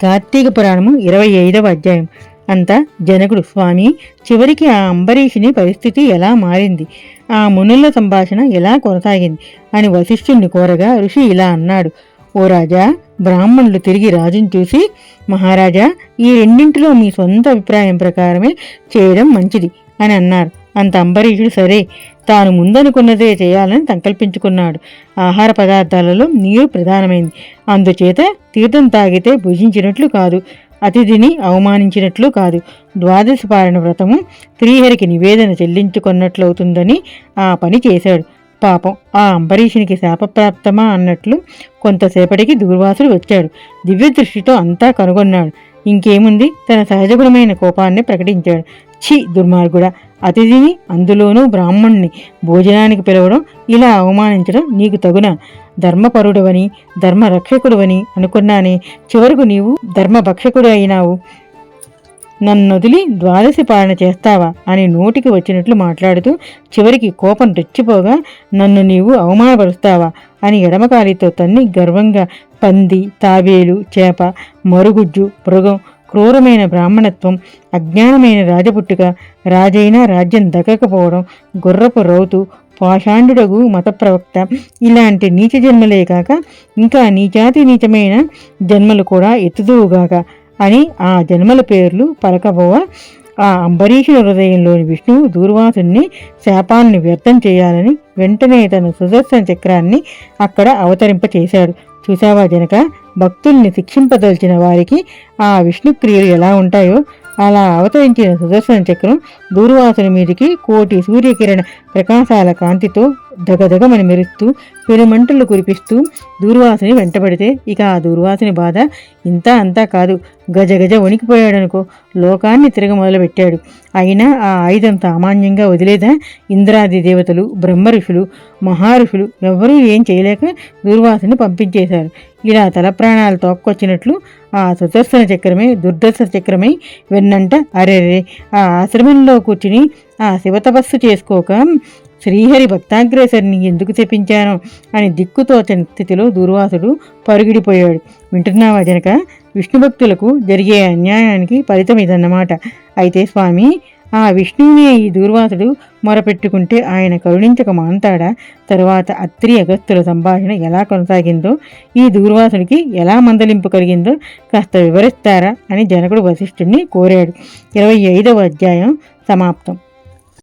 కార్తీక పురాణము 25వ అధ్యాయం. అంతా జనకుడు, స్వామి, చివరికి ఆ అంబరీషుని పరిస్థితి ఎలా మారింది, ఆ మునుల సంభాషణ ఎలా కొనసాగింది అని వశిష్ఠుణ్ణి కోరగా ఋషి ఇలా అన్నాడు. ఓ రాజా, బ్రాహ్మణులు తిరిగి రాజును చూసి, మహారాజా, ఈ రెండింటిలో మీ సొంత అభిప్రాయం ప్రకారమే చేయడం మంచిది అని అన్నారు. అంత అంబరీషుడు సరే, తాను ముందనుకున్నదే చేయాలని సంకల్పించుకున్నాడు. ఆహార పదార్థాలలో నీరు ప్రధానమైంది. అందుచేత తీర్థం తాగితే భుజించినట్లు కాదు, అతిథిని అవమానించినట్లు కాదు. ద్వాదశి పారణ వ్రతము శ్రీహరికి నివేదన చెల్లించుకున్నట్లవుతుందని ఆ పని చేశాడు. పాపం, ఆ అంబరీషునికి శాపప్రాప్తమా అన్నట్లు కొంతసేపటికి దూర్వాసుడు వచ్చాడు. దివ్య దృష్టితో అంతా కనుగొన్నాడు. ఇంకేముంది, తన సహజగుణమైన కోపాన్ని ప్రకటించాడు. ఛీ దుర్మార్గుడా, అతిథిని, అందులోనూ బ్రాహ్మణ్ణి భోజనానికి పిలవడం, ఇలా అవమానించడం నీకు తగునా? ధర్మపరుడవని, ధర్మరక్షకుడవని అనుకున్నానే, చివరకు నీవు ధర్మభక్షకుడు అయినావు. నన్నొదిలి ద్వాదశి పాలన చేస్తావా అని నోటికి వచ్చినట్లు మాట్లాడుతూ చివరికి కోపం రెచ్చిపోగా, నన్ను నీవు అవమానపరుస్తావా అని ఎడమకాలితో తన్ని గర్వంగా పంది, తాబేలు, చేప, మరుగుజ్జు, మృగం, క్రూరమైన బ్రాహ్మణత్వం, అజ్ఞానమైన రాజపుట్టుక, రాజైనా రాజ్యం దక్కకపోవడం, గుర్రపు రౌతు, పాషాండుడగు మత ప్రవక్త, ఇలాంటి నీచ జన్మలే కాక ఇంకా నీచాతి నీచమైన జన్మలు కూడా ఎత్తుదువుగాక అని ఆ జన్మల పేర్లు పలకబోవ, ఆ అంబరీషుని హృదయంలోని విష్ణువు దూర్వాసుని శాపాన్ని వ్యర్థం చేయాలని వెంటనే తన సుదర్శన చక్రాన్ని అక్కడ అవతరింపచేశాడు. చూసావా జనక, భక్తుల్ని శిక్షింపదలిచిన వారికి ఆ విష్ణుక్రియలు ఎలా ఉంటాయో అలా అవతరించిన సుదర్శన చక్రం దూర్వాసుని మీదికి కోటి సూర్యకిరణ ప్రకాశాల కాంతితో దగదగమని మెరుస్తూ పెనుమంటలు కురిపిస్తూ దూర్వాసుని వెంటబడితే ఇక ఆ దూర్వాసుని బాధ ఇంత అంతా కాదు. గజగజ వణికిపోయాడనుకో, లోకాన్ని తిరగ మొదలుపెట్టాడు. అయినా ఆ ఆయుధం సామాన్యంగా వదిలేదా? ఇంద్రాది దేవతలు, బ్రహ్మ ఋషులు, మహారుషులు ఎవ్వరూ ఏం చేయలేక దూర్వాసుని పంపించేశారు. ఇలా తల ప్రాణాలు తోక్కొచ్చినట్లు ఆ సుదర్శన చక్రమే దుర్దర్శ చక్రమై వెన్నంట అరెరే ఆ ఆశ్రమంలో కూర్చుని ఆ శివతపస్సు చేసుకోక శ్రీహరి భక్తాగ్రేసరిని ఎందుకు చెప్పించాను అని దిక్కుతోచని స్థితిలో దూర్వాసుడు పరుగిడిపోయాడు. వింటున్నావా జనక, విష్ణు భక్తులకు జరిగే అన్యాయానికి ఫలితం ఇదన్నమాట. అయితే స్వామి, ఆ విష్ణువునే ఈ దూర్వాసుడు మొరపెట్టుకుంటే ఆయన కరుణించక మాంతాడా? తరువాత అత్రి అగస్త్యుల సంభాషణ ఎలా కొనసాగిందో, ఈ దూర్వాసుడికి ఎలా మందలింపు కలిగిందో కాస్త వివరిస్తారా అని జనకుడు వశిష్ఠుడిని కోరాడు. 25వ అధ్యాయం సమాప్తం.